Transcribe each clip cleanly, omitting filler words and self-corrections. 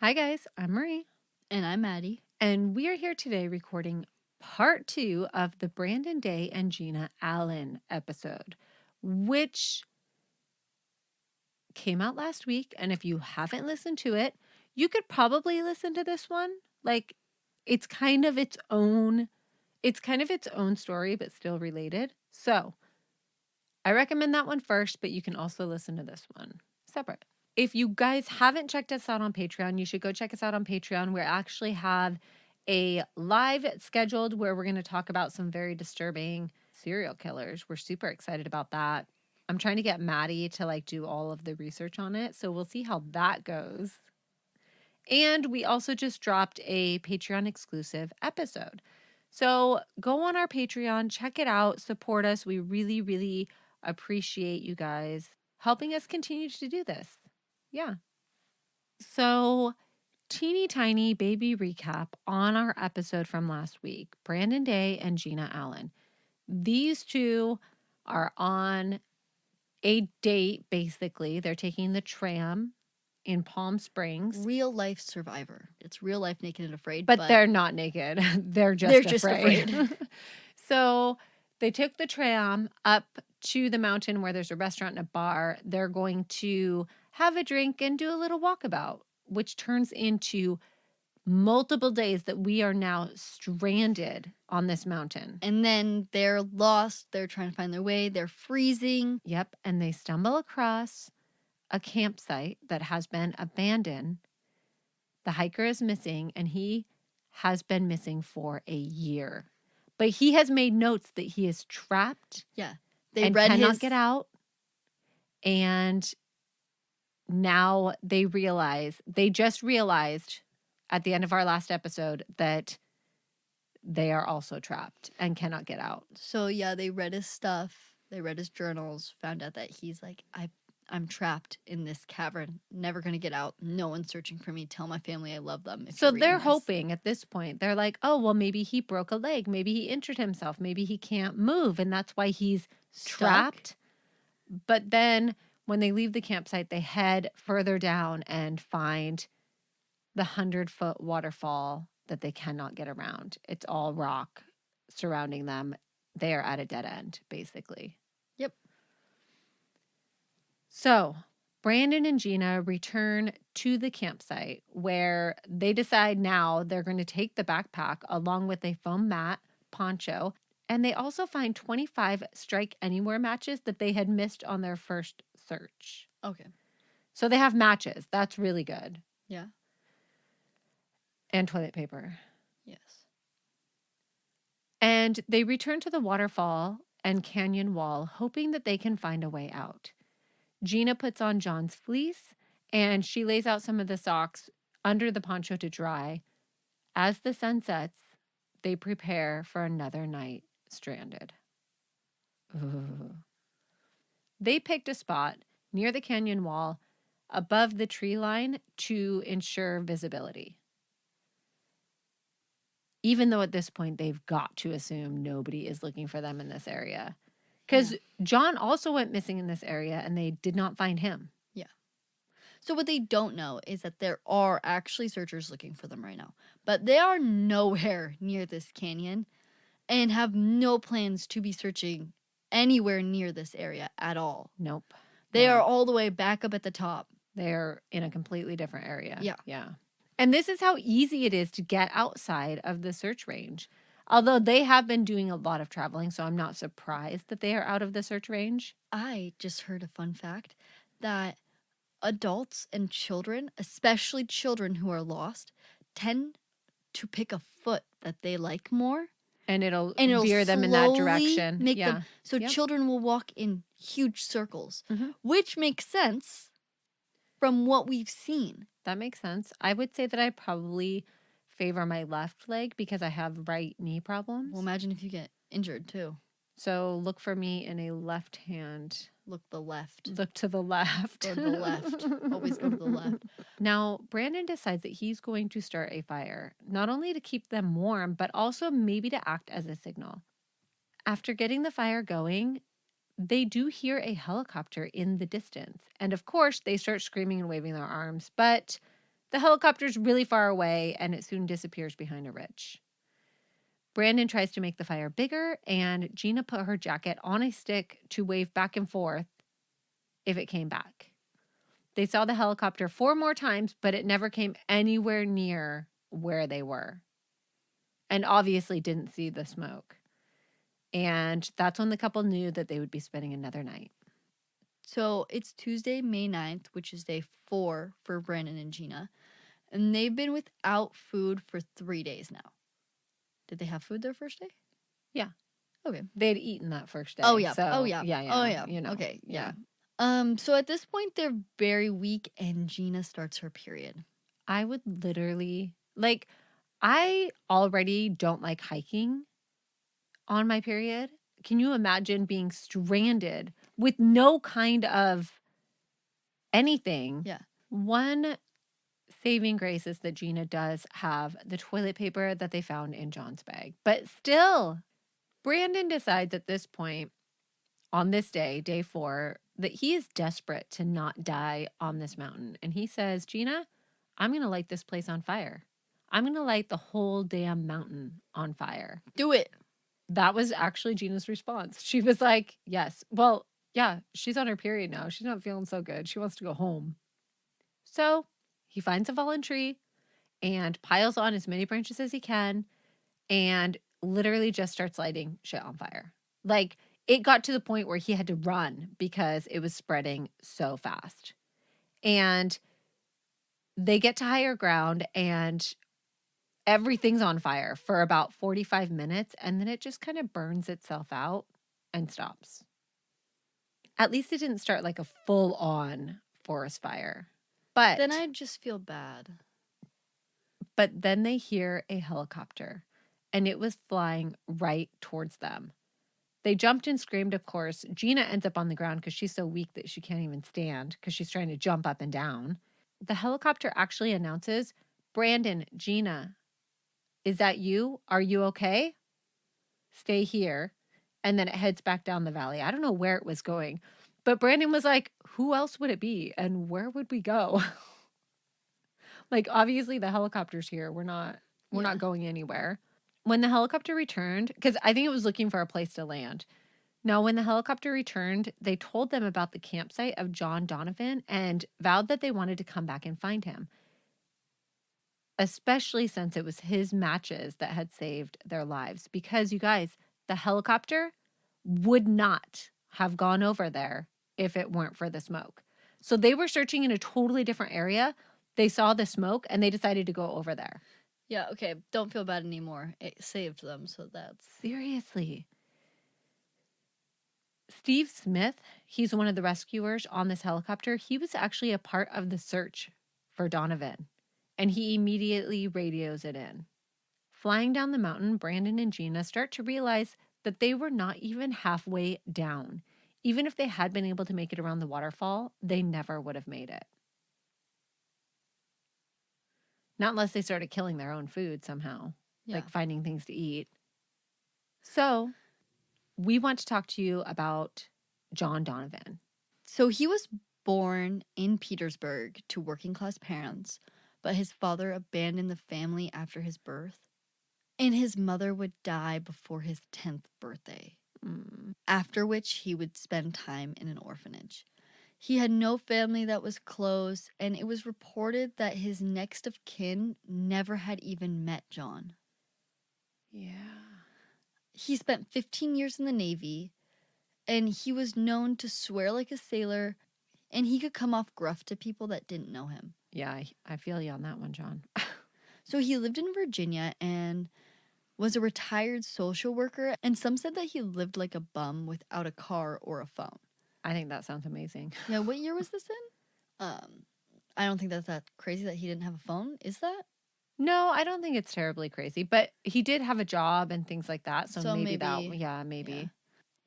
Hi guys, I'm Marie, And I'm Maddie. and we are here today recording part 2 of the Brandon Day and Gina Allen episode, which came out last week. And if you haven't listened to it, you could probably listen to this one. Like, it's kind of its own story, but still related. So I recommend that one first, but you can also listen to this one separate. If you guys haven't checked us out on Patreon, you should go check us out on Patreon. We actually have a live scheduled where we're going to talk about some very disturbing serial killers. We're super excited about that. I'm trying to get Maddie to do all of the research on it. So we'll see how that goes. And we also just dropped a Patreon exclusive episode. So go on our Patreon, check it out, support us. We really, really appreciate you guys helping us continue to do this. Yeah. So, teeny tiny baby recap on our episode from last week, Brandon Day and Gina Allen. These two are on a date, basically. They're taking the tram in Palm Springs. Real life survivor. It's real life naked and afraid. But they're not naked. They're just afraid. So they took the tram up to the mountain where there's a restaurant and a bar. They're going to have a drink and do a little walkabout, which turns into multiple days that we are now stranded on this mountain. And then they're lost. They're trying to find their way. They're freezing. Yep. And they stumble across a campsite that has been abandoned. The hiker is missing, and he has been missing for a year. But he has made notes that he is trapped. Yeah. They cannot get out. And now they just realized at the end of our last episode that they are also trapped and cannot get out. So yeah, they read his stuff. They read his journals, found out that he's like, I'm trapped in this cavern, never going to get out. No one's searching for me. Tell my family I love them. So they're hoping at this point. They're like, oh, well, maybe he broke a leg. Maybe he injured himself. Maybe he can't move. And that's why he's trapped. But then when they leave the campsite, they head further down and find the 100-foot waterfall that they cannot get around. It's all rock surrounding them. They are at a dead end, basically. Yep. So Brandon and Gina return to the campsite where they decide now they're going to take the backpack along with a foam mat, poncho, and they also find 25 Strike Anywhere matches that they had missed on their first search. Okay. So they have matches. That's really good. Yeah. And toilet paper. Yes. And they return to the waterfall and canyon wall, hoping that they can find a way out. Gina puts on John's fleece, and she lays out some of the socks under the poncho to dry. As the sun sets, they prepare for another night stranded. Ooh. They picked a spot near the canyon wall above the tree line to ensure visibility. Even though at this point they've got to assume nobody is looking for them in this area. Because John also went missing in this area and they did not find him. Yeah. So what they don't know is that there are actually searchers looking for them right now. But they are nowhere near this canyon and have no plans to be searching anywhere near this area at all. Nope. They are all the way back up at the top. They're in a completely different area. Yeah. Yeah. And this is how easy it is to get outside of the search range. Although they have been doing a lot of traveling, so I'm not surprised that they are out of the search range. I just heard a fun fact that adults and children, especially children who are lost, tend to pick a foot that they like more. And it'll veer them in that direction. Make them, so children will walk in huge circles, which makes sense from what we've seen. That makes sense. I would say that I probably favor my left leg because I have right knee problems. Well, imagine if you get injured too. So look for me in a left hand. Look the left. Look to the left. Go to the left. Always go to the left. Now, Brandon decides that he's going to start a fire, not only to keep them warm, but also maybe to act as a signal. After getting the fire going, they do hear a helicopter in the distance. And of course, they start screaming and waving their arms, but The helicopter's really far away, and it soon disappears behind a ridge. Brandon tries to make the fire bigger, and Gina put her jacket on a stick to wave back and forth if it came back. They saw the helicopter 4 more times, but it never came anywhere near where they were, and obviously didn't see the smoke. And that's when the couple knew that they would be spending another night. So it's Tuesday, May 9th, which is day 4 for Brandon and Gina. And they've been without food for 3 days now. Did they have food their first day? Yeah. Okay. They'd eaten that first day. Oh, yeah. So, Oh, yeah. Yeah. Oh, yeah. You know. Okay. Yeah. So at this point, they're very weak, and Gina starts her period. I would literally, like, I already don't like hiking on my period. Can you imagine being stranded with no kind of anything? Yeah. One saving grace is that Gina does have the toilet paper that they found in John's bag. But still, Brandon decides at this point, on this day, day 4, that he is desperate to not die on this mountain. And he says, Gina, I'm going to light this place on fire. I'm going to light the whole damn mountain on fire. Do it. That was actually Gina's response. She was like, yes. Well, yeah, she's on her period now. She's not feeling so good. She wants to go home. So he finds a fallen tree and piles on as many branches as he can and literally just starts lighting shit on fire. Like, it got to the point where he had to run because it was spreading so fast. And they get to higher ground and everything's on fire for about 45 minutes, and then it just kind of burns itself out and stops. At least it didn't start like a full-on forest fire. But Then I just feel bad. But then they hear a helicopter, and it was flying right towards them. They jumped and screamed, of course. Gina ends up on the ground because she's so weak that she can't even stand because she's trying to jump up and down. The helicopter actually announces, Brandon, Gina, is that you? Are you okay? Stay here. And then it heads back down the valley. I don't know where it was going, but Brandon was like, who else would it be? And where would we go? Like, obviously the helicopter's here. We're not going anywhere. When the helicopter returned, because I think it was looking for a place to land. Now, when the helicopter returned, they told them about the campsite of John Donovan and vowed that they wanted to come back and find him, especially since it was his matches that had saved their lives. Because, you guys, the helicopter would not have gone over there if it weren't for the smoke. So they were searching in a totally different area. They saw the smoke and they decided to go over there. Yeah, okay. Don't feel bad anymore. It saved them, so that's... Seriously. Steve Smith, he's one of the rescuers on this helicopter. He was actually a part of the search for Donovan, and he immediately radios it in. Flying down the mountain, Brandon and Gina start to realize that they were not even halfway down. Even if they had been able to make it around the waterfall, they never would have made it. Not unless they started killing their own food somehow, like finding things to eat. So we want to talk to you about John Donovan. So he was born in Petersburg to working class parents, but his father abandoned the family after his birth, and his mother would die before his 10th birthday, after which he would spend time in an orphanage. He had no family that was close, and it was reported that his next of kin never had even met John. Yeah. He spent 15 years in the Navy, and he was known to swear like a sailor, and he could come off gruff to people that didn't know him. Yeah, I feel you on that one, John. So he lived in Virginia and was a retired social worker, and some said that he lived like a bum without a car or a phone. I think that sounds amazing. Yeah, what year was this in? I don't think that's that crazy that he didn't have a phone. Is that? No, I don't think it's terribly crazy, but he did have a job and things like that, so maybe that, maybe. Yeah.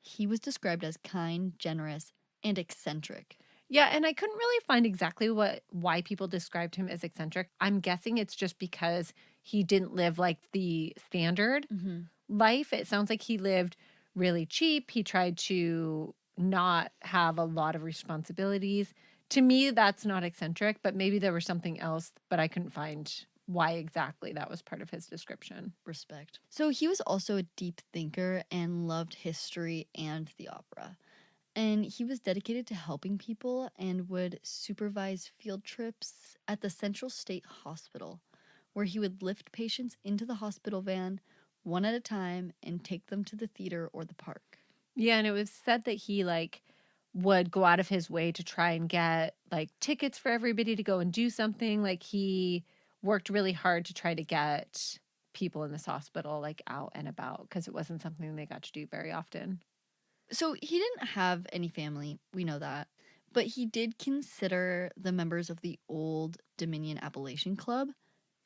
He was described as kind, generous, and eccentric. Yeah, and I couldn't really find exactly why people described him as eccentric. I'm guessing it's just because he didn't live like the standard life. It sounds like he lived really cheap. He tried to not have a lot of responsibilities, To me, that's not eccentric, but maybe there was something else, but I couldn't find why exactly that was part of his description. Respect. So he was also a deep thinker and loved history and the opera. And he was dedicated to helping people and would supervise field trips at the Central State Hospital, where he would lift patients into the hospital van one at a time and take them to the theater or the park. Yeah, and it was said that he would go out of his way to try and get tickets for everybody to go and do something. Like he worked really hard to try to get people in this hospital out and about because it wasn't something they got to do very often. So he didn't have any family, we know that, but he did consider the members of the Old Dominion Appalachian Club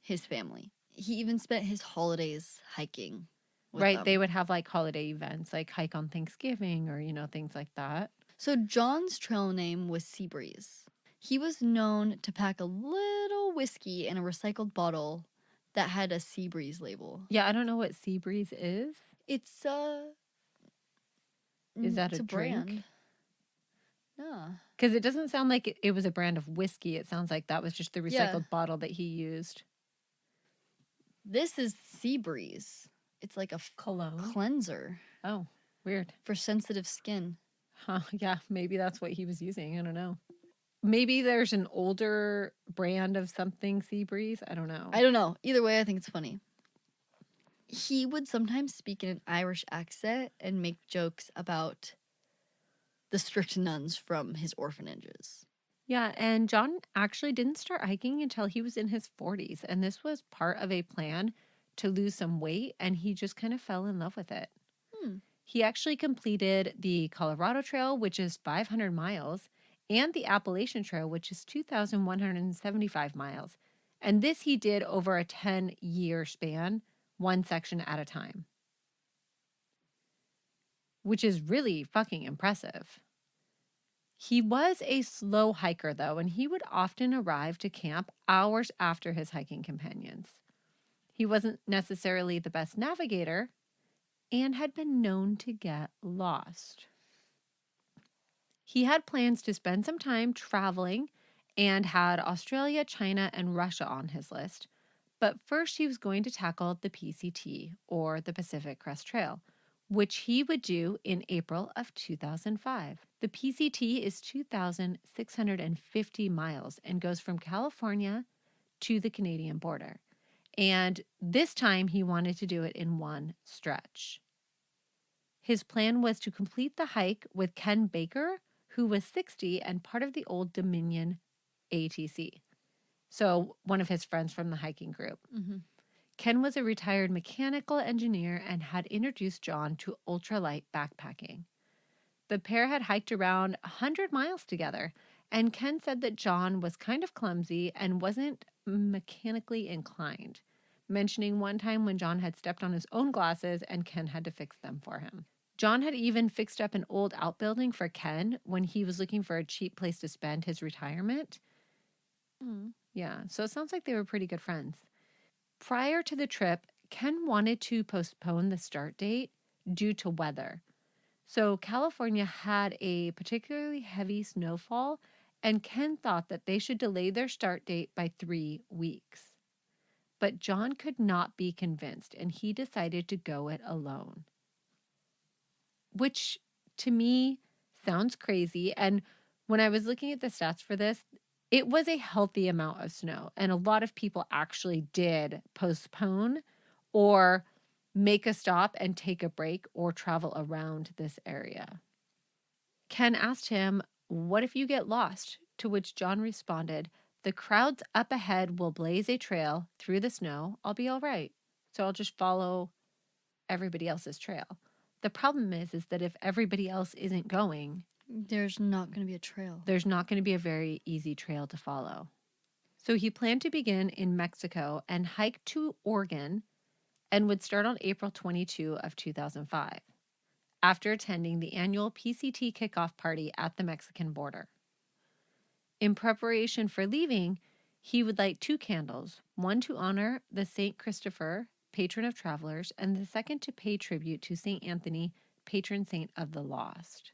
his family. He even spent his holidays hiking with Right, them. they would have holiday events like hike on Thanksgiving or things like that. So John's trail name was Seabreeze. He was known to pack a little whiskey in a recycled bottle that had a Seabreeze label. Yeah, I don't know what Sea Breeze is. It's Is that it's a drink? brand. Yeah. Because it doesn't sound like it was a brand of whiskey. It sounds like that was just the recycled Yeah. bottle that he used. This is Seabreeze. It's like a Cologne. cleanser Oh, weird. for sensitive skin. Huh, yeah, maybe that's what he was using. I don't know. Maybe there's an older brand of something Sea Breeze. I don't know. I don't know. Either way, I think it's funny. He would sometimes speak in an Irish accent and make jokes about the strict nuns from his orphanages. Yeah, and John actually didn't start hiking until he was in his 40s, and this was part of a plan to lose some weight, and he just kind of fell in love with it. He actually completed the Colorado Trail, which is 500 miles, and the Appalachian Trail, which is 2,175 miles. And this he did over a 10-year span, one section at a time, which is really fucking impressive. He was a slow hiker, though, and he would often arrive to camp hours after his hiking companions. He wasn't necessarily the best navigator and had been known to get lost. He had plans to spend some time traveling and had Australia, China, and Russia on his list. But first, he was going to tackle the PCT, or the Pacific Crest Trail, which he would do in April of 2005. The PCT is 2,650 miles and goes from California to the Canadian border. And this time, he wanted to do it in one stretch. His plan was to complete the hike with Ken Baker, who was 60 and part of the Old Dominion ATC. So one of his friends from the hiking group. Mm-hmm. Ken was a retired mechanical engineer and had introduced John to ultralight backpacking. The pair had hiked around 100 miles together, and Ken said that John was kind of clumsy and wasn't mechanically inclined, mentioning one time when John had stepped on his own glasses and Ken had to fix them for him. John had even fixed up an old outbuilding for Ken when he was looking for a cheap place to spend his retirement. Yeah, so it sounds like they were pretty good friends. Prior to the trip, Ken wanted to postpone the start date due to weather. So California had a particularly heavy snowfall, and Ken thought that they should delay their start date by 3 weeks. But John could not be convinced, and he decided to go it alone. Which, to me, sounds crazy. And when I was looking at the stats for this, it was a healthy amount of snow. And a lot of people actually did postpone or make a stop and take a break or travel around this area. Ken asked him, "What if you get lost?" To which John responded, "The crowds up ahead will blaze a trail through the snow. I'll be all right. So I'll just follow everybody else's trail." The problem is that if everybody else isn't going, there's not going to be a trail. There's not going to be a very easy trail to follow. So he planned to begin in Mexico and hike to Oregon and would start on April 22 of 2005 after attending the annual PCT kickoff party at the Mexican border. In preparation for leaving, he would light 2 candles, one to honor the St. Christopher, patron of travelers, and the second to pay tribute to St. Anthony, patron saint of the lost.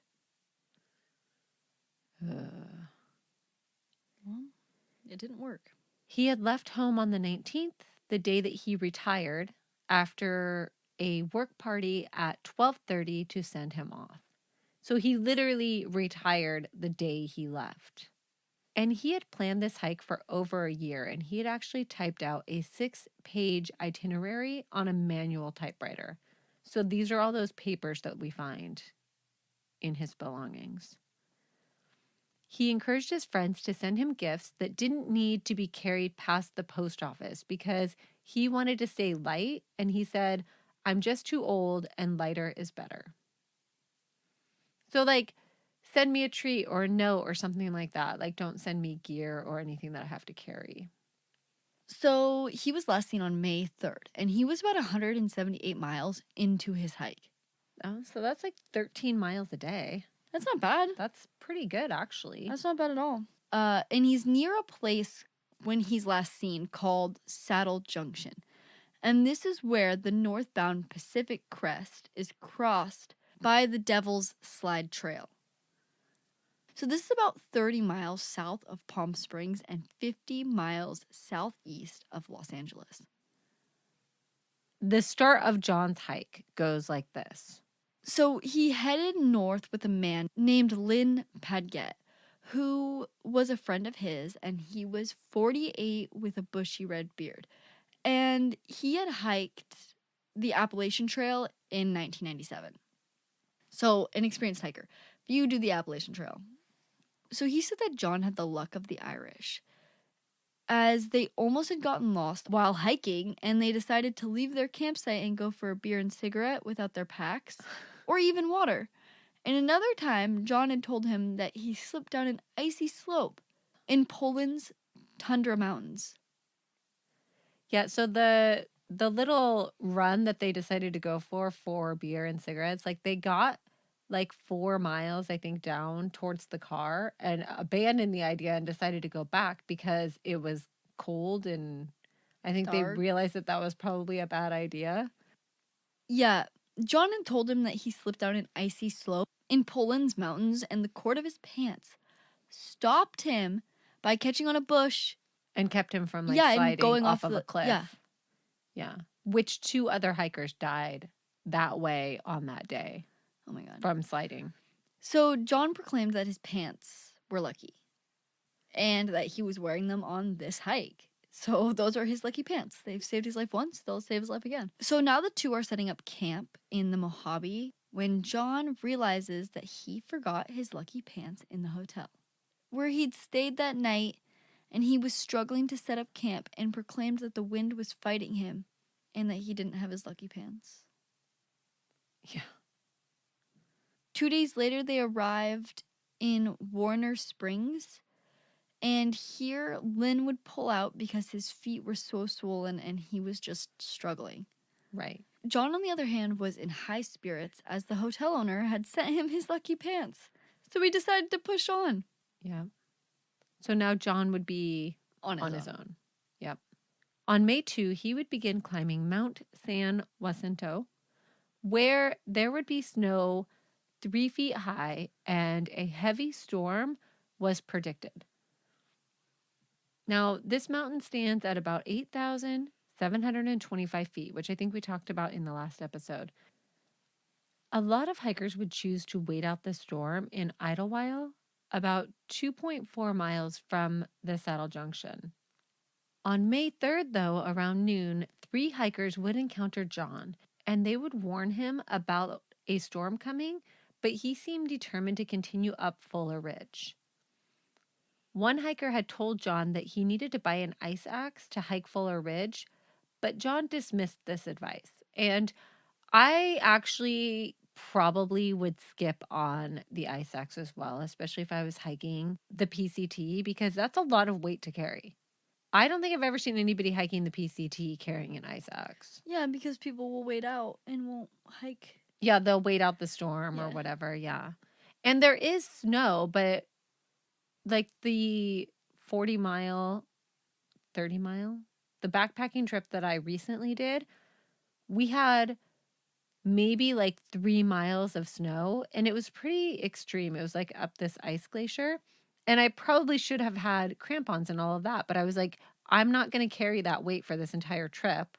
It didn't work. He had left home on the 19th, the day that he retired, after a work party at 12:30 to send him off. So he literally retired the day he left. And he had planned this hike for over a year, and he had actually typed out a 6-page itinerary on a manual typewriter. So these are all those papers that we find in his belongings. He encouraged his friends to send him gifts that didn't need to be carried past the post office because he wanted to stay light, and he said, "I'm just too old and lighter is better." So, like, send me a treat or a note or something like that. Like, don't send me gear or anything that I have to carry. So he was last seen on May 3rd, and he was about 178 miles into his hike. Oh, so that's like 13 miles a day. That's not bad. That's pretty good, actually. That's not bad at all. And he's near a place when he's last seen called Saddle Junction. And this is where the northbound Pacific Crest is crossed by the Devil's Slide Trail. So this is about 30 miles south of Palm Springs and 50 miles southeast of Los Angeles. The start of John's hike goes like this. So he headed north with a man named Lynn Padgett, who was a friend of his, and he was 48 with a bushy red beard. And he had hiked the Appalachian Trail in 1997. So, an experienced hiker. You do the Appalachian Trail. So he said that John had the luck of the Irish, as they almost had gotten lost while hiking, and they decided to leave their campsite and go for a beer and cigarette without their packs, or even water. And another time, John had told him that he slipped down an icy slope in Poland's tundra mountains. Yeah, so the little run that they decided to go for beer and cigarettes, like they got like 4 miles, I think, down towards the car and abandoned the idea and decided to go back because it was cold, and I think they Dark. realized that was probably a bad idea. Yeah, John had told him that he slipped down an icy slope in Poland's mountains, and the cord of his pants stopped him by catching on a bush. And kept him from, like, Yeah, and sliding going off off of a the- cliff. yeah. Yeah. Which 2 other hikers died that way on that day Oh my God. from sliding. So John proclaimed that his pants were lucky and that he was wearing them on this hike. So those are his lucky pants. They've saved his life once, they'll save his life again. So now the two are setting up camp in the Mojave when John realizes that he forgot his lucky pants in the hotel, where he'd stayed that night, and he was struggling to set up camp and proclaimed that the wind was fighting him and that he didn't have his lucky pants. Yeah. 2 days later, they arrived in Warner Springs, and here Lynn would pull out because his feet were so swollen and he was just struggling. Right. John, on the other hand, was in high spirits as the hotel owner had sent him his lucky pants, so he decided to push on. Yeah. So now John would be On his own. Yep. On May 2, he would begin climbing Mount San Jacinto, where there would be snow 3 feet high and a heavy storm was predicted. Now, this mountain stands at about 8,725 feet, which I think we talked about in the last episode. A lot of hikers would choose to wait out the storm in Idlewild, about 2.4 miles from the Saddle Junction. On May 3rd, though, around noon, 3 hikers would encounter John, and they would warn him about a storm coming, but he seemed determined to continue up Fuller Ridge. One hiker had told John that he needed to buy an ice axe to hike Fuller Ridge, but John dismissed this advice. And I actually probably would skip on the ice axe as well, especially if I was hiking the PCT, because that's a lot of weight to carry. I don't think I've ever seen anybody hiking the PCT carrying an ice axe. Yeah, because people will wait out and won't hike. Yeah, they'll wait out the storm or whatever, yeah. And there is snow, but like the 40 mile, 30 mile, the backpacking trip that I recently did, we had maybe like 3 miles of snow, and it was pretty extreme. It was like up this ice glacier, And I probably should have had crampons and all of that, but I was like, I'm not going to carry that weight for this entire trip.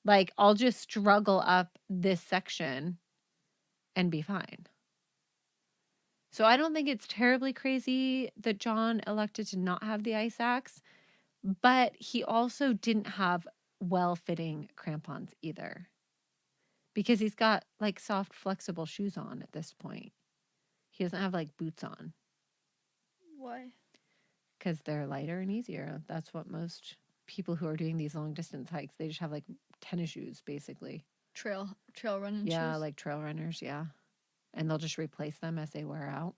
Like, I'll just struggle up this section and be fine. So I don't think it's terribly crazy that John elected to not have the ice axe, but he also didn't have well-fitting crampons either, because he's got like soft, flexible shoes on at this point. He doesn't have like boots on Why? because they're lighter and easier. That's what most people who are doing these long distance hikes, they just have like tennis shoes basically. Trail running Yeah, shoes. like trail runners, yeah. And they'll just replace them as they wear out.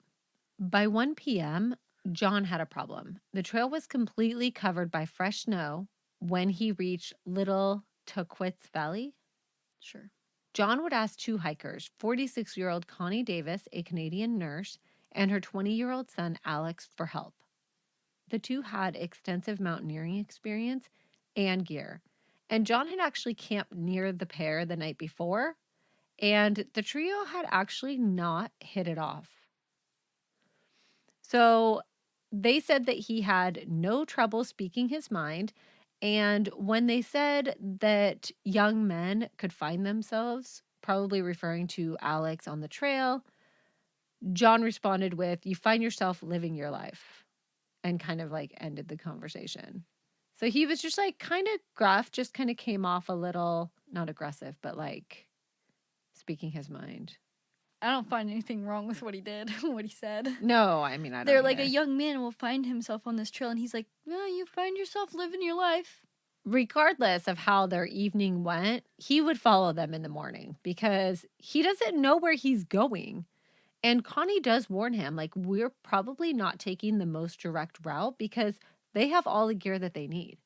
By 1 p.m., John had a problem. The trail was completely covered by fresh snow when he reached Little Toquitz Valley. Sure. John would ask two hikers, 46-year-old Connie Davis, a Canadian nurse, and her 20-year-old son, Alex, for help. The two had extensive mountaineering experience and gear, and John had actually camped near the pair the night before, and the trio had actually not hit it off. So they said that he had no trouble speaking his mind. And when they said that young men could find themselves, probably referring to Alex on the trail, John responded with, "You find yourself living your life," and kind of like ended the conversation. So he was just like kind of gruff, just kind of came off a little, not aggressive, but like speaking his mind. I don't find anything wrong with what he did, what he said. No, I mean, I don't They're like, either. a young man will find himself on this trail, and he's like, "No, you find yourself living your life." Regardless of how their evening went, he would follow them in the morning because he doesn't know where he's going. And Connie does warn him, like, we're probably not taking the most direct route because they have all the gear that they need.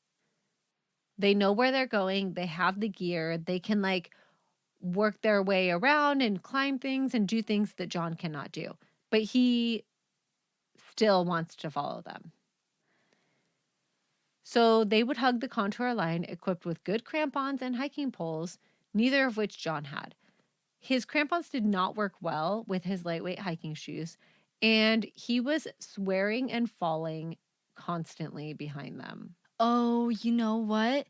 They know where they're going, they have the gear, they can like work their way around and climb things and do things that John cannot do. But he still wants to follow them. So they would hug the contour line equipped with good crampons and hiking poles, neither of which John had. His crampons did not work well with his lightweight hiking shoes, and he was swearing and falling constantly behind them. Oh, you know what?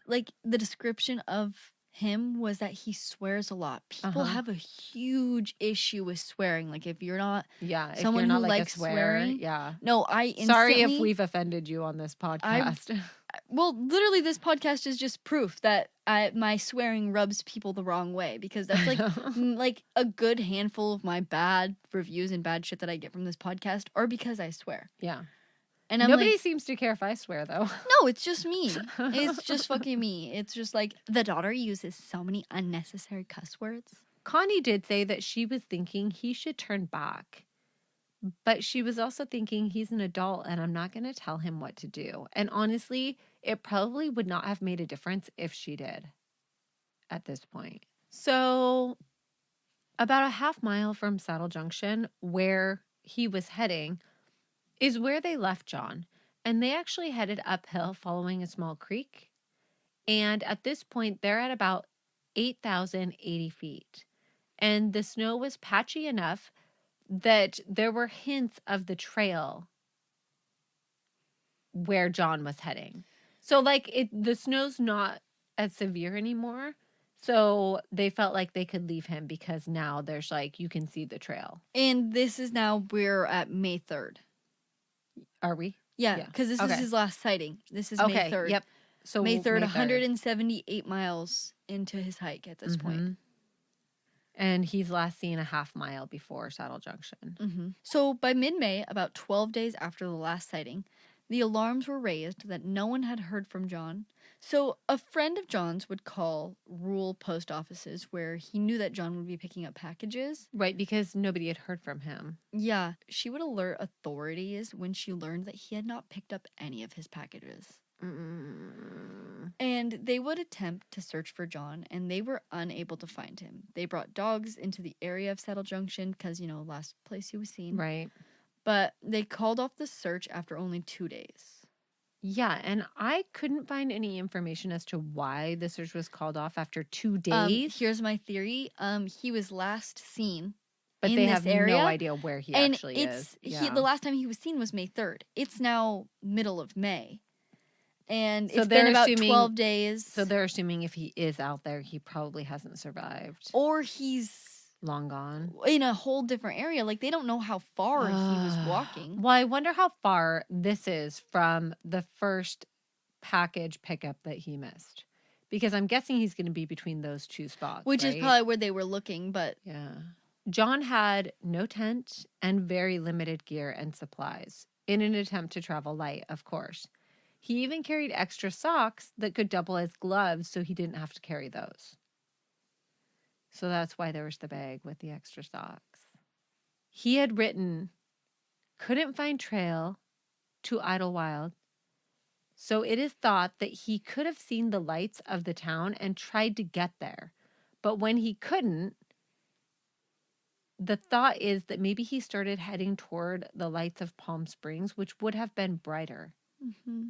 Like the description of him was that he swears a lot. People Uh-huh. have a huge issue with swearing. Like if you're not Yeah, if someone you're who not like a likes swearer, swearing, yeah. no, I Sorry if instantly we've offended you on this podcast. well, literally this podcast is just proof that my swearing rubs people the wrong way, because that's like like a good handful of my bad reviews and bad shit that I get from this podcast are because I swear. Yeah. And I'm Nobody like, seems to care if I swear, though. no, it's just me. It's just fucking me. It's just like the daughter uses so many unnecessary cuss words. Connie did say that she was thinking he should turn back, but she was also thinking he's an adult and I'm not going to tell him what to do. And honestly, it probably would not have made a difference if she did at this point. So, about a half mile from Saddle Junction, where he was heading, is where they left John. And they actually headed uphill following a small creek. And at this point, they're at about 8,080 feet. And the snow was patchy enough that there were hints of the trail where John was heading. So like the snow's not as severe anymore. So they felt like they could leave him because now there's like you can see the trail. And this is now we're at May 3rd. Are we? Yeah, because this is his last sighting. This is May 3rd. Yep. So May 3rd, 178 miles into his hike at this point. And he's last seen a half mile before Saddle Junction. So by mid-May, about 12 days after the last sighting, the alarms were raised that no one had heard from John. So a friend of John's would call rural post offices where he knew that John would be picking up packages. Right, because nobody had heard from him. Yeah, she would alert authorities when she learned that he had not picked up any of his packages. And they would attempt to search for John, and they were unable to find him. They brought dogs into the area of Saddle Junction because, last place he was seen. Right. But they called off the search after only 2 days. Yeah, and I couldn't find any information as to why the search was called off after 2 days. Here's my theory. He was last seen But in they this have no area. idea where he And actually it's is. he Yeah. the last time he was seen was May 3rd. It's now middle of May. And So it's been they're about assuming 12 days. So they're assuming if he is out there, he probably hasn't survived. Or he's Long gone. in a whole different area. Like, they don't know how far he was walking. Well, I wonder how far this is from the first package pickup that he missed. Because I'm guessing he's going to be between those two spots. Which is right? probably where they were looking, but Yeah. John had no tent and very limited gear and supplies in an attempt to travel light, of course. He even carried extra socks that could double as gloves so he didn't have to carry those. So that's why there was the bag with the extra socks. He had written, couldn't find trail to Idlewild, so it is thought that he could have seen the lights of the town and tried to get there. But when he couldn't, the thought is that maybe he started heading toward the lights of Palm Springs, which would have been brighter. mm-hmm.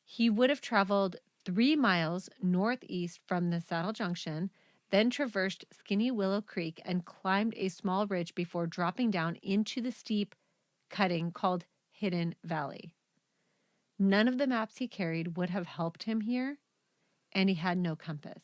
He would have traveled 3 miles northeast from the Saddle Junction, then traversed Skinny Willow Creek and climbed a small ridge before dropping down into the steep cutting called Hidden Valley. None of the maps he carried would have helped him here, and he had no compass.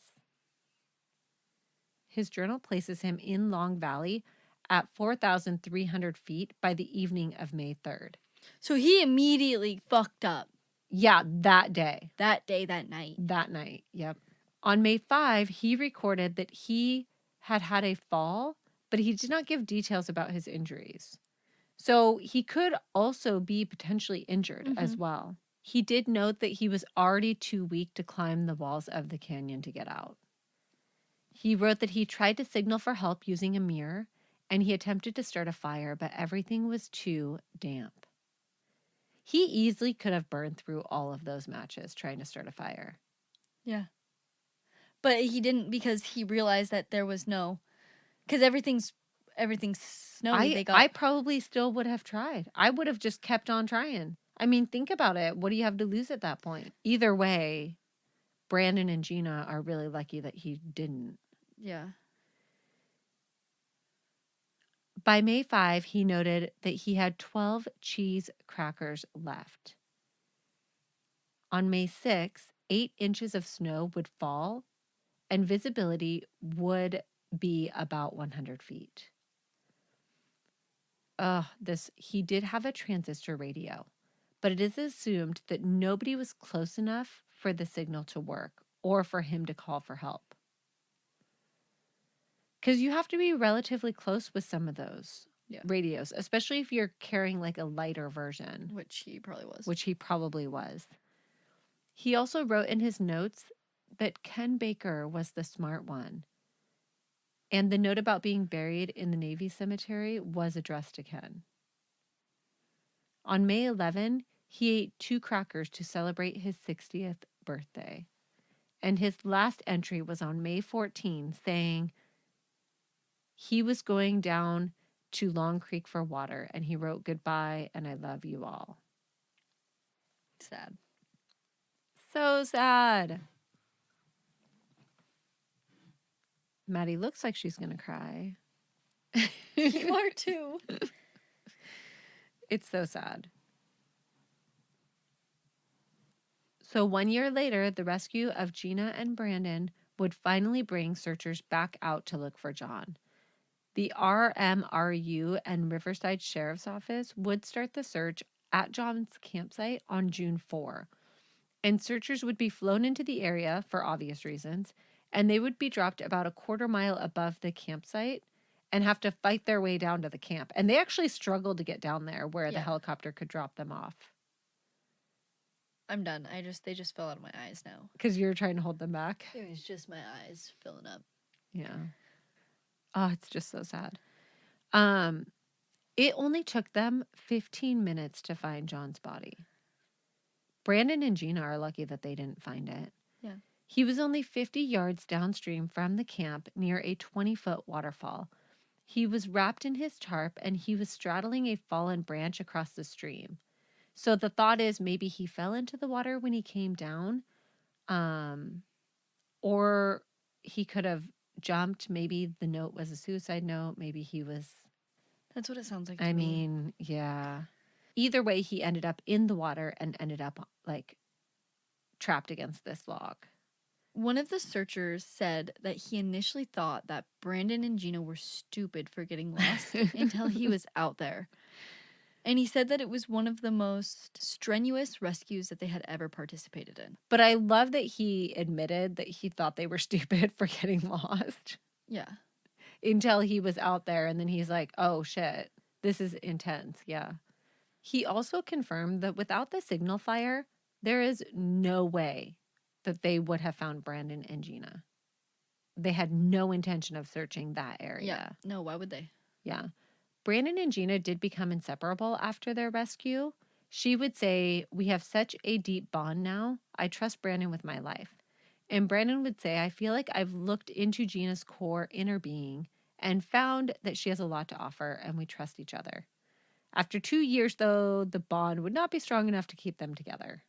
His journal places him in Long Valley at 4,300 feet by the evening of May 3rd. So he immediately fucked up. Yeah, that day. That day, that night. That night, yep. On May 5, he recorded that he had had a fall, but he did not give details about his injuries. So he could also be potentially injured as well. He did note that he was already too weak to climb the walls of the canyon to get out. He wrote that he tried to signal for help using a mirror, and he attempted to start a fire, but everything was too damp. He easily could have burned through all of those matches trying to start a fire. Yeah. But he didn't, because he realized that there was no, because everything's snowy. I probably still would have tried. I would have just kept on trying. I mean, think about it. What do you have to lose at that point? Either way, Brandon and Gina are really lucky that he didn't. Yeah. By May 5, he noted that he had 12 cheese crackers left. On May 6, 8 inches of snow would fall, and visibility would be about 100 feet. He did have a transistor radio, but it is assumed that nobody was close enough for the signal to work or for him to call for help. Because you have to be relatively close with some of those radios, especially if you're carrying like a lighter version. Which he probably was. Which he probably was. He also wrote in his notes that Ken Baker was the smart one. And the note about being buried in the Navy cemetery was addressed to Ken. On May 11, he ate 2 crackers to celebrate his 60th birthday. And his last entry was on May 14, saying he was going down to Long Creek for water, and he wrote, "Goodbye, and I love you all." Sad. So sad. Maddie looks like she's going to cry. You are too. It's so sad. So 1 year later, the rescue of Gina and Brandon would finally bring searchers back out to look for John. The RMRU and Riverside Sheriff's Office would start the search at John's campsite on June 4. And searchers would be flown into the area for obvious reasons, and they would be dropped about a quarter mile above the campsite and have to fight their way down to the camp. And they actually struggled to get down there where the helicopter could drop them off. I'm done. They just fell out of my eyes now. Because you were trying to hold them back? It was just my eyes filling up. Yeah. Oh, it's just so sad. It only took them 15 minutes to find John's body. Brandon and Gina are lucky that they didn't find it. Yeah. He was only 50 yards downstream from the camp near a 20-foot waterfall. He was wrapped in his tarp and he was straddling a fallen branch across the stream. So the thought is maybe he fell into the water when he came down, or he could have jumped. Maybe the note was a suicide note. Maybe he was, That's what it sounds like to I me. mean, yeah. Either way, he ended up in the water and ended up like trapped against this log. One of the searchers said that he initially thought that Brandon and Gina were stupid for getting lost until he was out there. And he said that it was one of the most strenuous rescues that they had ever participated in. But I love that he admitted that he thought they were stupid for getting lost Yeah. until he was out there. And then he's like, oh shit, this is intense. Yeah. He also confirmed that without the signal fire, there is no way that they would have found Brandon and Gina. They had no intention of searching that area. Yeah. No, why would they? Yeah. Brandon and Gina did become inseparable after their rescue. She would say, we have such a deep bond now. I trust Brandon with my life. And Brandon would say, I feel like I've looked into Gina's core inner being and found that she has a lot to offer and we trust each other. After 2 years, though, the bond would not be strong enough to keep them together.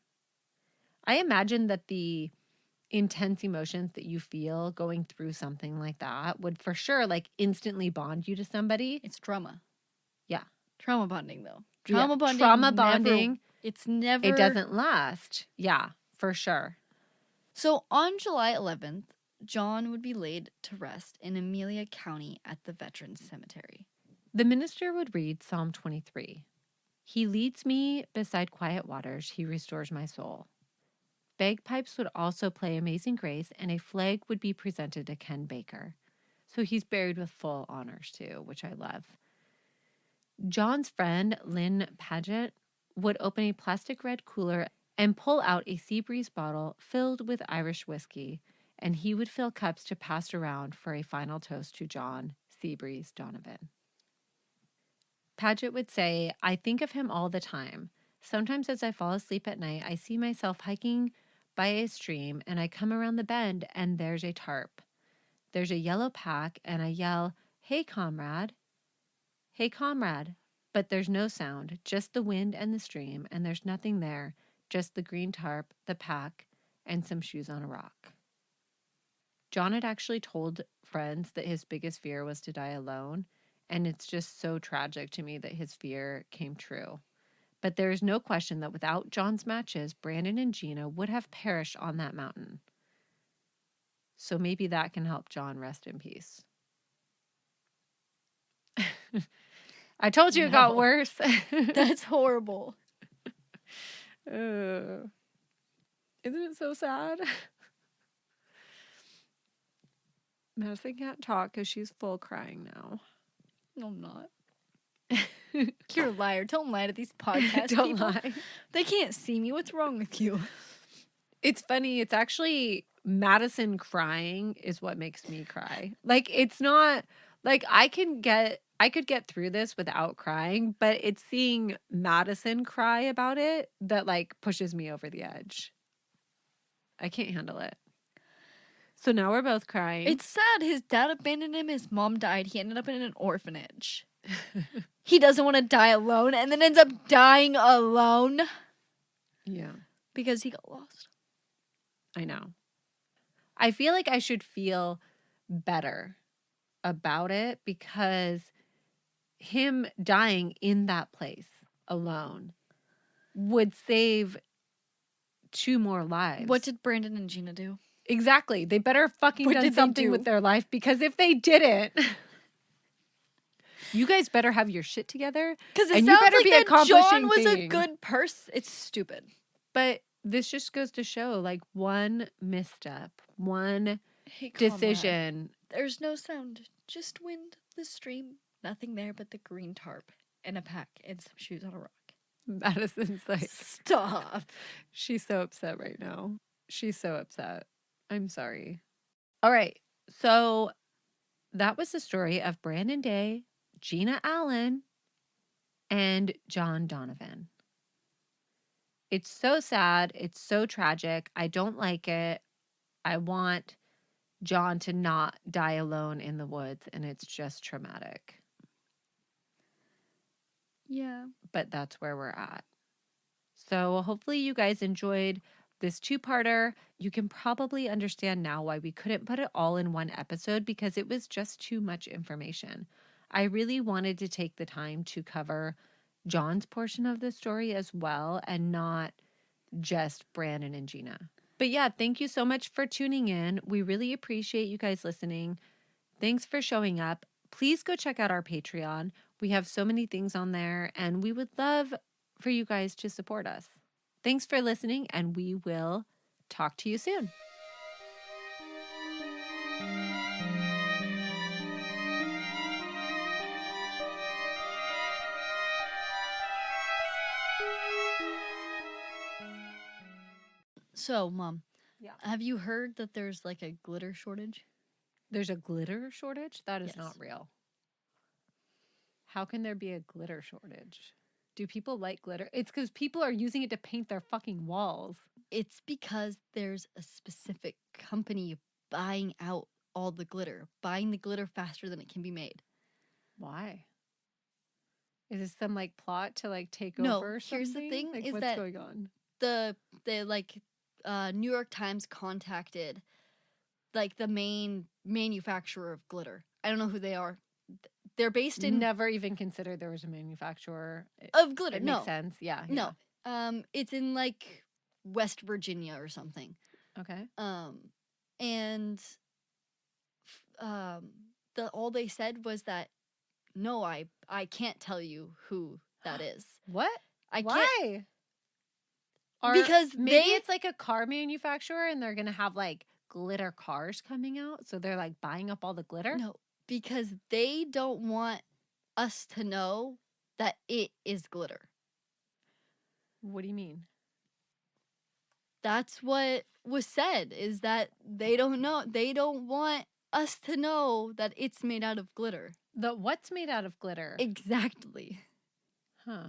I imagine that the intense emotions that you feel going through something like that would for sure like instantly bond you to somebody. It's trauma. Yeah. Trauma bonding, though. Trauma bonding. It's never. It doesn't last. Yeah, for sure. So on July 11th, John would be laid to rest in Amelia County at the Veterans Cemetery. The minister would read Psalm 23. He leads me beside quiet waters. He restores my soul. Bagpipes would also play Amazing Grace, and a flag would be presented to Ken Baker. So he's buried with full honors too, which I love. John's friend, Lynn Paget, would open a plastic red cooler and pull out a Seabreeze bottle filled with Irish whiskey, and he would fill cups to pass around for a final toast to John Seabreeze Donovan. Paget would say, I think of him all the time. Sometimes as I fall asleep at night, I see myself hiking by a stream and I come around the bend and there's a tarp. There's a yellow pack and I yell, hey, comrade. Hey, comrade. But there's no sound, just the wind and the stream, and there's nothing there, just the green tarp, the pack, and some shoes on a rock. John had actually told friends that his biggest fear was to die alone, and it's just so tragic to me that his fear came true. But there is no question that without John's matches, Brandon and Gina would have perished on that mountain. So maybe that can help John rest in peace. I told you it got worse. That's horrible. Isn't it so sad? Madison can't talk because she's full crying now. No, I'm not. You're a liar. Don't lie to these podcast Don't people. lie. They can't see me. What's wrong with you? It's funny. It's actually Madison crying is what makes me cry. Like, it's not like I could get through this without crying, but it's seeing Madison cry about it that like pushes me over the edge. I can't handle it. So now we're both crying. It's sad. His dad abandoned him. His mom died. He ended up in an orphanage. He doesn't want to die alone and then ends up dying alone. Yeah. Because he got lost. I know. I feel like I should feel better about it because him dying in that place alone would save 2 more lives. What did Brandon and Gina do? Exactly. They better fucking What done did they something do? with their life because if they didn't, you guys better have your shit together. Because it and sounds you better like be that accomplishing John was a things. good person. It's stupid. But this just goes to show like one misstep, one Hey, decision. There's no sound. Just wind, the stream. Nothing there but the green tarp and a pack and some shoes on a rock. Madison's like, Stop. she's so upset right now. She's so upset. I'm sorry. All right. So that was the story of Brandon Day, Gina Allen, and John Donovan. It's so sad. It's so tragic. I don't like it. I want John to not die alone in the woods, and it's just traumatic. Yeah. But that's where we're at. So hopefully you guys enjoyed this two-parter. You can probably understand now why we couldn't put it all in one episode because it was just too much information. I really wanted to take the time to cover John's portion of the story as well and not just Brandon and Gina. But yeah, thank you so much for tuning in. We really appreciate you guys listening. Thanks for showing up. Please go check out our Patreon. We have so many things on there, and we would love for you guys to support us. Thanks for listening, and we will talk to you soon. So, Mom, Yeah. have you heard that there's like a glitter shortage? There's a glitter shortage? That is Yes. not real. How can there be a glitter shortage? Do people like glitter? It's because people are using it to paint their fucking walls. It's because there's a specific company buying out all the glitter, buying the glitter faster than it can be made. Why? Is this some like plot to like take No, over or something? here's the thing, Like, is what's that going on? the New York Times contacted like the main manufacturer of glitter. I don't know who they are. They're based in Never even considered there was a manufacturer. of glitter. It No, makes sense. Yeah. no. It's in like West Virginia or something. Okay. And all they said was that no, I can't tell you who that is. What? I can't Why? Or because maybe they it's like a car manufacturer and they're gonna have like glitter cars coming out, so they're like buying up all the glitter. no, because they don't want us to know that it is glitter. What do you mean? That's what was said, is that they don't know. They don't want us to know that it's made out of glitter. The what's made out of glitter? Exactly. Huh.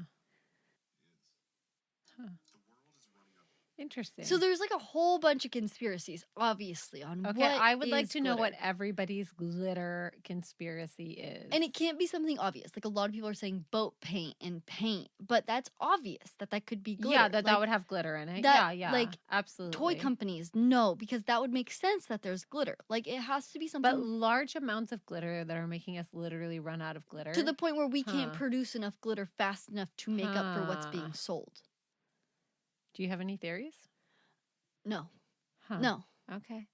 Interesting. So there's like a whole bunch of conspiracies, obviously, on okay, what I would like is to know what glitter. everybody's glitter conspiracy is. And it can't be something obvious. Like a lot of people are saying boat paint and paint, but that's obvious that could be glitter. yeah, that Like, would have glitter in it. that, yeah, like, absolutely. toy companies, no, because that would make sense that there's glitter. Like it has to be But something large amounts of glitter that are making us literally run out of glitter. to the point where we can't Huh. produce enough glitter fast enough to make up for what's Huh. being sold. Do you have any theories? No. Huh. No. Okay.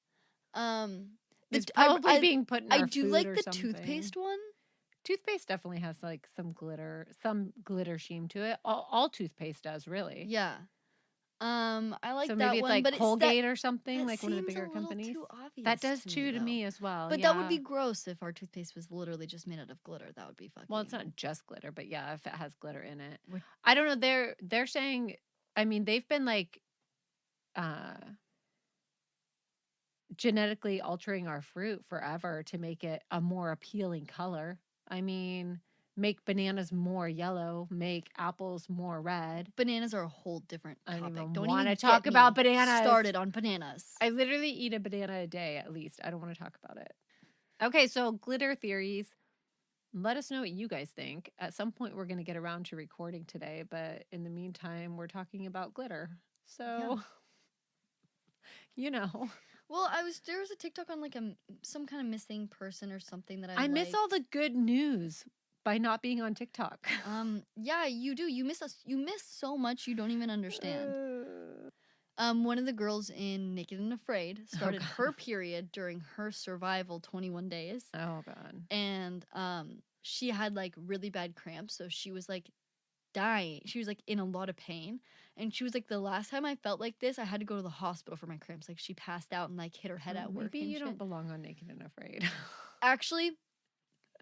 The It's t- probably being put in I our do food like or the something. toothpaste one. Toothpaste definitely has like some glitter sheen to it. All toothpaste does, really. Yeah. I like so that maybe it's one, like but Colgate or something, that like one of the seems bigger a little companies. too obvious That does to too to though. me as well. But yeah. that would be gross if our toothpaste was literally just made out of glitter. That would be fucking. Well, it's not just glitter, but yeah, if it has glitter in it. What- I don't know. They're saying, I mean, they've been like genetically altering our fruit forever to make it a more appealing color. I mean, make bananas more yellow, make apples more red. Bananas are a whole different I topic. don't even Don't wanna even talk get about me bananas. started on bananas. I literally eat a banana a day at least. I don't want to talk about it. Okay, so glitter theories. Let us know what you guys think. At some point, we're going to get around to recording today, but in the meantime, we're talking about glitter. So, you know. Well, there was a TikTok on like some kind of missing person or something that I miss all the good news by not being on TikTok. Yeah, you do. You miss us. You miss so much you don't even understand. One of the girls in Naked and Afraid started her period during her survival 21 days. Oh god. And she had like really bad cramps, so she was like dying. She was like in a lot of pain. And she was like, the last time I felt like this, I had to go to the hospital for my cramps. Like she passed out and like hit her head at work. Maybe and you shit. don't belong on Naked and Afraid. Actually,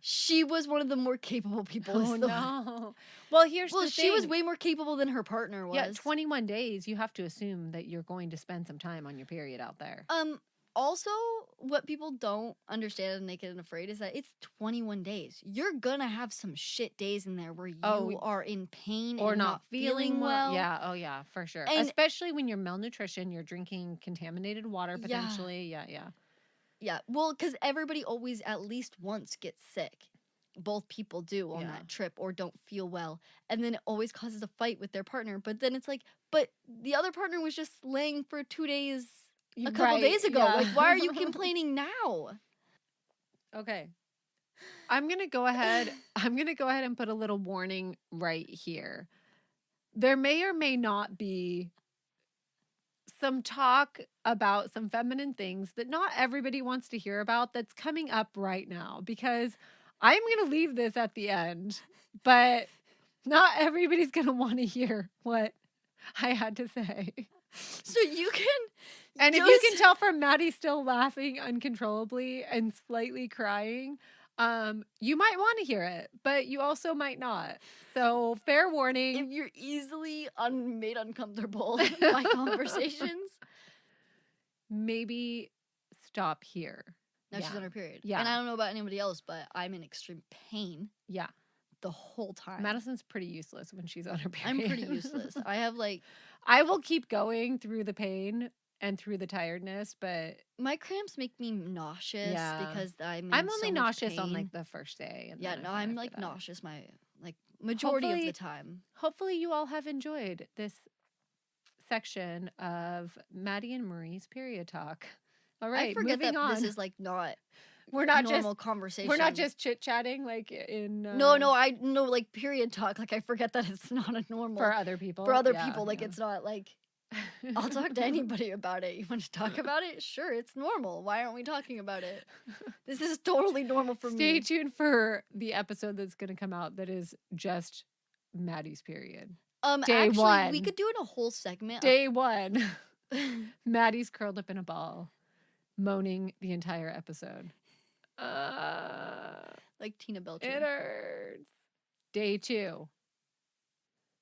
she was one of the more capable people. Oh no. Well, here's the thing. She was way more capable than her partner was. Yeah, 21 days, you have to assume that you're going to spend some time on your period out there. Also, what people don't understand in Naked and Afraid is that it's 21 days. You're gonna have some shit days in there where you are in pain or and not feeling well. Yeah, oh yeah, for sure. And especially when you're malnutrition, you're drinking contaminated water potentially. Yeah. Yeah, well, because everybody always at least once gets sick. both people do on Yeah. that trip or don't feel well. And then it always causes a fight with their partner. But then it's like, but the other partner was just laying for 2 days a couple days ago. yeah. Like, why are you complaining now? Okay. I'm going to go ahead and put a little warning right here. There may or may not be some talk about some feminine things that not everybody wants to hear about that's coming up right now, because I'm going to leave this at the end, but not everybody's going to want to hear what I had to say. So you can... And if you can tell from Maddie still laughing uncontrollably and slightly crying, you might want to hear it, but you also might not. So fair warning. If you're easily made uncomfortable by conversations, maybe stop here. now she's on her period. Yeah. And I don't know about anybody else, but I'm in extreme pain. Yeah. The whole time. Madison's pretty useless when she's on her period. I'm pretty useless. I have like... I will keep going through the pain and through the tiredness, but my cramps make me nauseous because I'm only so nauseous much on pain. like the first day. And Yeah, then no, I I'm feel like that. nauseous majority of the time. Hopefully you all have enjoyed this section of Maddie and Marie's period talk. All right, I forget moving that on. this is like not we're not normal just conversation. We're not just chit-chatting like in No, I know like period talk. Like I forget that it's not a normal for other people. For other people, like it's not like it's I'll talk to anybody about it. You want to talk about it? Sure, it's normal. Why aren't we talking about it? This is totally normal for me. Stay tuned for the episode that's going to come out that is just Maddie's period. Day Actually, one. we could do it a whole segment. Day one. Maddie's curled up in a ball, moaning the entire episode. Like Tina Belcher. It hurts. Day two.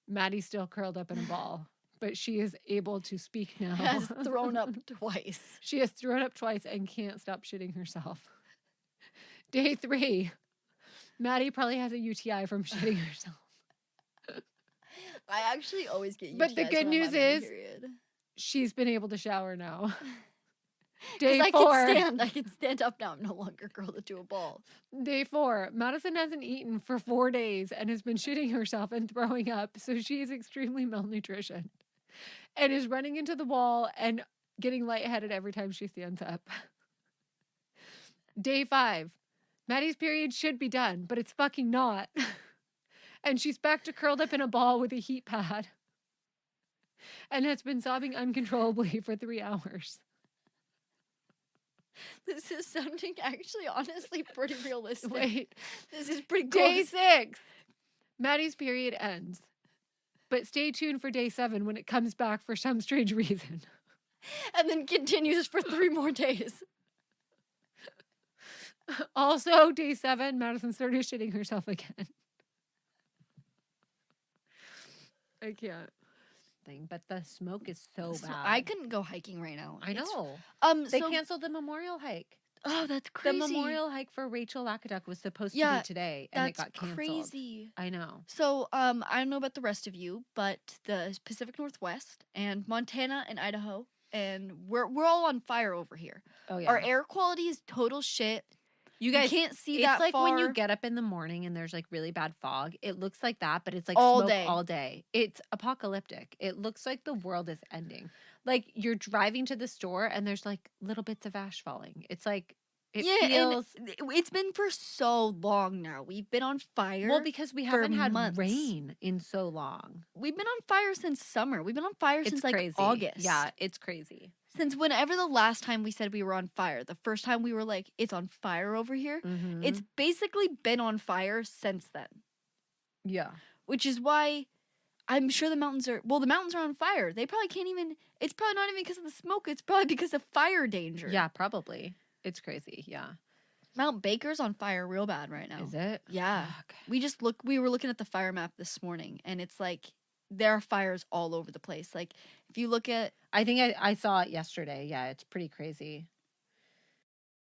Maddie's still curled up in a ball, but she is able to speak now. Has thrown up twice. She has thrown up twice and can't stop shitting herself. Day three. Maddie probably has a UTI from shitting herself. I actually always get UTIs. But the good when I'm news on my is period. she's been able to shower now. Day I four. I can stand up now. I'm no longer curled into a ball. Day 4. Madison hasn't eaten for 4 days and has been shitting herself and throwing up, so she is extremely malnutrition and is running into the wall and getting lightheaded every time she stands up. Day 5. Maddie's period should be done, but it's fucking not. And she's back to curled up in a ball with a heat pad and has been sobbing uncontrollably for 3 hours. This is sounding actually honestly pretty realistic. Wait. This is pretty Day close. 6. Maddie's period ends. But stay tuned for day 7 when it comes back for some strange reason. And then continues for 3 more days. Also, day 7, Madison started shitting herself again. I can't. But the smoke is so bad. I couldn't go hiking right now. I know. They canceled the memorial hike. Oh, that's crazy. The memorial hike for Rachel Lakaduck was supposed to be today, and it got canceled. Crazy. I know. So, I don't know about the rest of you, but the Pacific Northwest and Montana and Idaho, and we're all on fire over here. Oh yeah. Our air quality is total shit. You guys can't see it's that like far. when you get up in the morning and there's like really bad fog. It looks like that, but it's like all smoke day. all day. It's apocalyptic. It looks like the world is ending. Like you're driving to the store and there's like little bits of ash falling. It's like it feels. And it's been for so long now. We've been on fire. Well, because we haven't had months. rain in so long. We've been on fire since summer. We've been on fire since like crazy. August. Yeah, it's crazy. Since whenever the last time we said we were on fire, the first time we were like, it's on fire over here, Mm-hmm. it's basically been on fire since then. Yeah. Which is why I'm sure the mountains are on fire. They probably can't even, it's probably not even because of the smoke, it's probably because of fire danger. Yeah, probably. It's crazy, yeah. Mount Baker's on fire real bad right now. Is it? Yeah. Okay. We were looking at the fire map this morning, and it's like, there are fires all over the place. Like, if you look at... I think I saw it yesterday. Yeah, it's pretty crazy.